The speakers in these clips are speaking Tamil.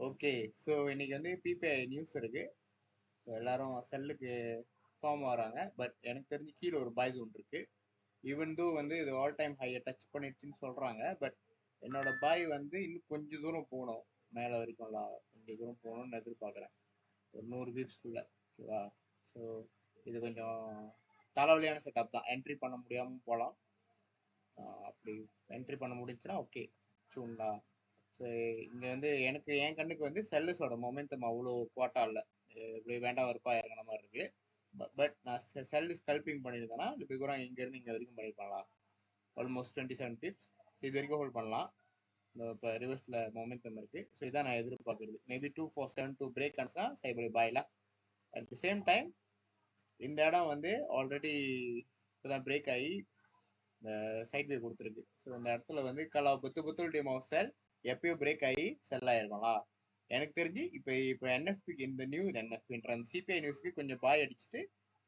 ஓகே, ஸோ இன்னைக்கு வந்து பிபிஐ நியூஸ் இருக்கு. எல்லாரும் செல்லுக்கு ஃபார்ம் வராங்க. பட் எனக்கு தெரிஞ்சு கீழே ஒரு பாய் ஜோன் இருக்கு. ஈவன் தோ வந்து இது ஆல் டைம் ஹையை டச் பண்ணிடுச்சுன்னு சொல்றாங்க. பட் என்னோட பாய் வந்து இன்னும் கொஞ்சம் தூரம் போகணும், மேலே வரைக்கும்லாம் கொஞ்சம் தூரம் போகணும்னு எதிர்பார்க்குறேன். ஒரு 100 பீப்ஸ்குள்ள. ஓகேவா? ஸோ இது கொஞ்சம் தலைவலியான செட்டப் தான். என்ட்ரி பண்ண முடியாமல் போகலாம். அப்படி என்ட்ரி பண்ண முடிஞ்சுன்னா ஓகே, சூண்டா. ஸோ இங்கே வந்து எனக்கு என் கண்ணுக்கு வந்து செல்லஸோட மொமெண்டம் அவ்வளோ குவாட்டா இல்லை. இப்படி வேண்டாம் வெறுப்பா இறங்கின மாதிரி இருக்கு. பட் நான் செல்லு ஸ்கல்பிங் பண்ணியிருந்தேன்னா பிகூரா இங்கேருந்து இங்கே வரைக்கும் பண்ணியிருப்பாங்களா, ஆல்மோஸ்ட் 27 டிப்ஸ். ஸோ இது வரைக்கும் ஹோல்ட் பண்ணலாம். இப்போ ரிவர்ஸில் மொமெண்டம் இருக்கு. ஸோ இதான் நான் எதிர்பார்க்குறது. மேபி 2472 பிரேக் ஆன்ஸ்னா சைபர் பாயில். அட் தி சேம் டைம் இந்த இடம் வந்து ஆல்ரெடி இப்போதான் பிரேக் ஆகி இந்த சைட் வே கொடுத்துருக்கு. ஸோ இந்த இடத்துல வந்து புத்துல் டீம் ஆஃப் செல் எப்பயோ பிரேக் ஆகி செல் ஆயிருக்கலாம். எனக்கு தெரிஞ்சு இப்போ என்எஃபிக்கு இந்த என்எஃபின்ற அந்த சிபிஐ நியூஸ்க்கு கொஞ்சம் பாய் அடிச்சுட்டு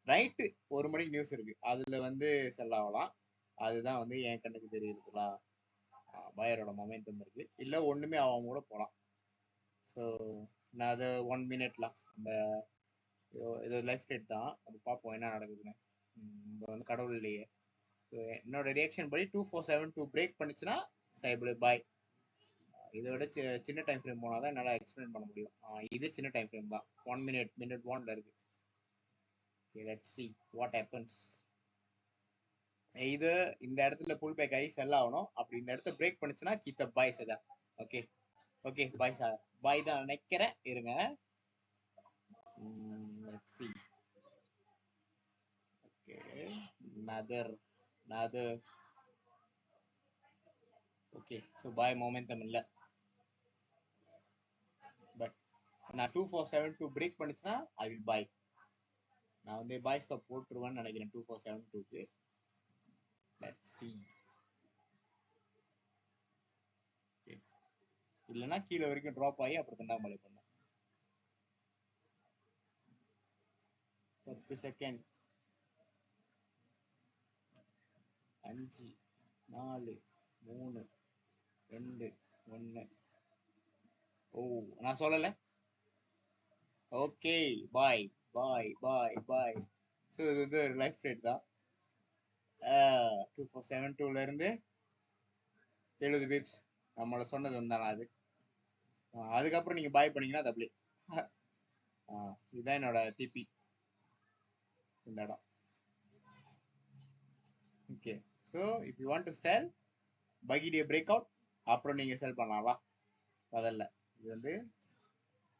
நைட்டு 1 மணிக்கு நியூஸ் இருக்கு, அதுல வந்து செல் ஆகலாம். அதுதான் வந்து என் கண்ணுக்கு தெரியுதுங்களா. பாயரோட மொமெண்டம் இருக்கு, இல்லை ஒண்ணுமே ஆகாம கூட போகலாம். ஸோ நான் அதை 1 மினிட்ல அந்த இது லைஃப் ரேட் தான், அது பார்ப்போம் என்ன நடக்குதுன்னு. இப்போ வந்து கடவுள் இல்லையே. ஸோ என்னோட ரியாக்ஷன் படி 2472 பிரேக் பண்ணிச்சுன்னா சைபிள் பாய். இதை விட சின்ன டைம் ஃப்ரேம் போனால் தான் என்னால் எக்ஸ்பிளைன் பண்ண முடியும். இது சின்ன டைம் ஃப்ரேம் தான், 1 மினிட் 1ல இருக்கு. Let's see what happens. இது இந்த இடத்துல புல் பேக் ஆகி செல் ஆகணும். அப்படி இந்த இடத்த பிரேக் பண்ணிச்சுன்னா கீத்த பாய் சதா. ஓகே ஓகே பாய் சார், பாய் தான் நினைக்கிறேன். இருங்க, let's see. Okay, another okay. So bye momentum இல்லை. பட் நான் 2472 பிரேக் பண்ணிச்சுன்னா ஐ வில் பாய். நான் வந்து பாய் ஸ்டாப் போட்டுருவேன்னு நினைக்கிறேன் 2472க்கு. Let's see. இல்லைன்னா கீழே வரைக்கும் ட்ராப் ஆகி அப்புறம் தண்டாமலை பண்ணும். 10 செகண்ட். 5 4 3 2 1. ஓ, நான் சொல்லலை. ஓகே, பாய் பாய் பாய் பாய். ஸோ இது வந்து ஒரு லைஃப் ரேட் தான். 2472ல இருந்து 70 பிப்ஸ் நம்மளை சொன்னது வந்தானா அது. அதுக்கப்புறம் நீங்க பாய் பண்ணீங்கன்னா அது அப்படியே. இதுதான் என்னோட டிபி இந்த இடம். Okay, so if you want to sell பகிடிய பிரேக் அவுட், அப்புறம் நீங்க செல் பண்ணலாம்வா முதல்ல. இது வந்து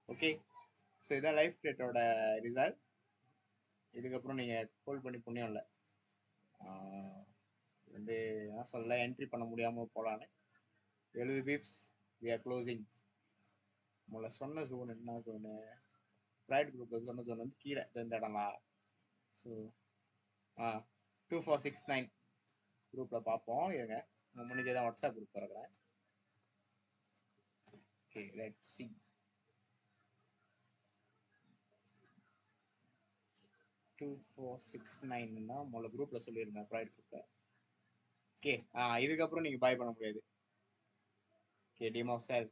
ஓகே. ஸோ இதான் லைஃப் ரேட்டோட ரிசல்ட். இதுக்கப்புறம் நீங்க ஹோல்ட் பண்ணி புண்ணியம் இல்லை. வந்து நான் சொல்ல என்ட்ரி பண்ண முடியாமல் போகலான்னு. 70 பிப்ஸ் வி ஆர் க்ளோசிங். உங்களை சொன்ன ஜோன் என்ன ஜோனு, ப்ரைட் குரூப்பில் சொன்ன ஜோன் வந்து கீழே இந்த இடம்லாம். ஸோ 2469 குரூப்பில் பார்ப்போம். இருங்க, முன்னாடியே தான் வாட்ஸ்அப் குரூப் திறக்கிறேன். Okay, let's see. 2469 தான் முதல்ல குரூப்பில் சொல்லியிருந்தேன், ப்ரைட் குரூப்பில். ஓகே, இதுக்கப்புறம் நீங்கள் பாய் பண்ண முடியாது. ஓகே, டீம் ஆஃப் செல்.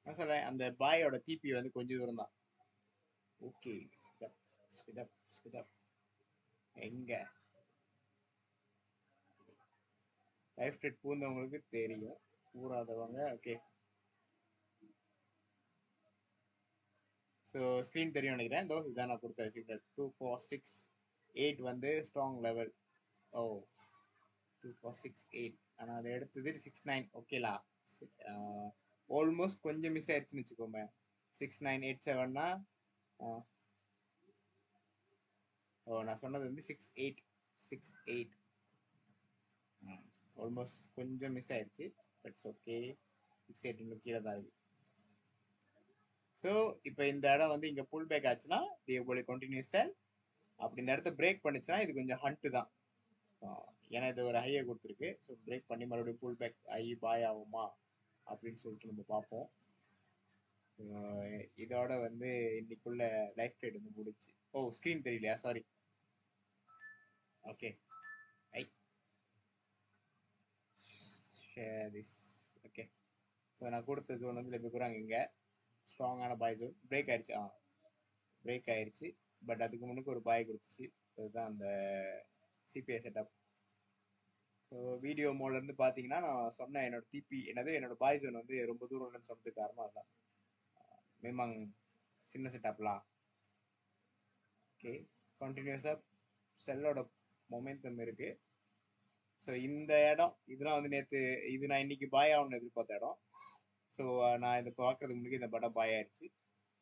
நான் சொல்கிறேன் அந்த பாயோட டிபி வந்து கொஞ்சம் தூரம் தான். ஓகே, எங்க லைஃப் ரேட் பூந்தவங்களுக்கு தெரியும், பூராதவங்க ஓகே. ஸோ ஸ்க்ரீன் தெரியும் நினைக்கிறேன். இதோ இதான் நான் கொடுத்த சீக்ரெட். 2468 வந்து ஸ்ட்ராங் லெவல். ஓ, 2468. ஆனால் அதை எடுத்தது 69. ஓகேலா, ஆல்மோஸ்ட் கொஞ்சம் மிஸ் ஆயிடுச்சுன்னு வச்சுக்கோங்க. 6987னா நான் சொன்னது வந்து 6868. ஆல்மோஸ்ட் கொஞ்சம் மிஸ் ஆயிடுச்சு. Puts okay. 68 கீழே தான் இருக்கு. ஸோ இப்போ இந்த இடம் வந்து இங்கே புல் பேக் ஆச்சுன்னா தேவ் கண்டினியூஸ் செல். அப்படி இந்த இடத்த பிரேக் பண்ணிச்சுன்னா இது கொஞ்சம் ஹண்ட்டு தான். ஏன்னா இது ஒரு ஹையை கொடுத்துருக்கு. ஸோ பிரேக் பண்ணி மறுபடியும் புல் பேக் ஹை பாய் ஆகுமா அப்படின்னு சொல்லிட்டு நம்ம பார்ப்போம். இதோட வந்து இன்னைக்குள்ள லைஃப் ரேட் வந்து முடிச்சு. ஓ, ஸ்க்ரீன் தெரியலையா, sorry. Okay, I this. Okay, so நான் கொடுத்த ஜோன் வந்து லெபிக்குறாங்க இங்கே ஸ்ட்ராங்கான பாய் ஜோன். பிரேக் ஆயிடுச்சு, பிரேக் ஆயிடுச்சு. பட் அதுக்கு முன்னுக்கு ஒரு பாய் கொடுத்துச்சு. அதுதான் அந்த சிபிஐ செட்டப். ஸோ வீடியோ மோட்லேருந்து பார்த்தீங்கன்னா நான் சொன்னேன் என்னோட டிபி என்னோட பாய் ஜோன் வந்து ரொம்ப தூரம் இல்லைன்னு சொன்னதுக்கு காரணம் அதுதான். மேமாங் சின்ன செட்டப்லாம். ஓகே, கண்டினியூஸாக செல்லோட மொமெண்டம் இருக்குது. ஸோ இந்த இடம் இதெல்லாம் வந்து நேற்று இது நான் இன்னைக்கு பாய் ஆகணும்னு எதிர்பார்த்த இடம். ஸோ நான் இதை பார்க்கறதுக்கு முன்னாடி இந்த படம் பாய் ஆயிடுச்சு.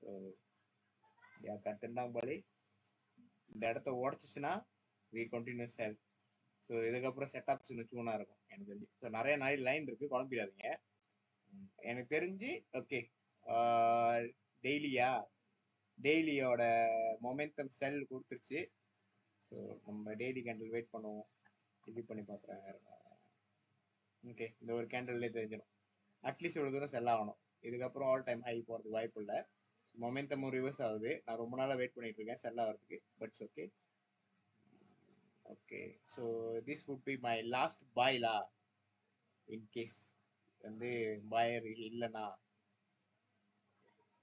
ஸோ கரெக்டாக இந்த இடத்த உடச்சிச்சுன்னா வி கண்டினியூ செல். ஸோ இதுக்கப்புறம் செட்டப்ஸ் இன்னும் இருக்கும் எனக்கு தெரிஞ்சு. ஸோ நிறைய லைன் இருக்குது, குழம்பிடாதீங்க. எனக்கு தெரிஞ்சு ஓகே, டெய்லியோட மொமெண்டம் செல் கொடுத்துருச்சு. ஸோ நம்ம டெய்லி கேண்டில் வெயிட் பண்ணுவோம், இது பண்ணி பார்க்குறேன். ஓகே, இந்த ஒரு கேண்டில்லே தெரிஞ்சிடும் அட்லீஸ்ட் இவ்வளோ தூரம் செல் ஆகணும். இதுக்கப்புறம் ஆல் டைம் ஹை போகிறதுக்கு வாய்ப்பு இல்லை. மொமெண்டமும் ரிவர்ஸ் ஆகுது. நான் ரொம்ப நாளாக வெயிட் பண்ணிட்டு இருக்கேன் செல் ஆகிறதுக்கு. பட்ஸ் okay. Okay, so this would be my last பாய்லா. இன்கேஸ் வந்து பாயர் இல்லைன்னா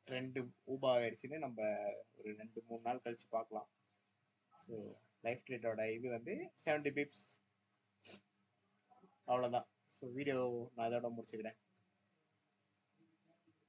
ட்ரெண்டு ஊபா ஆயிடுச்சுன்னு நம்ம ஒரு 2-3 நாள் கழிச்சு பார்க்கலாம். ஸோ லைஃப் ட்ரேடோட இது வந்து 70 பிப்ஸ், அவ்வளோதான். ஸோ வீடியோ நான் இதோட முடிச்சுக்கிறேன்.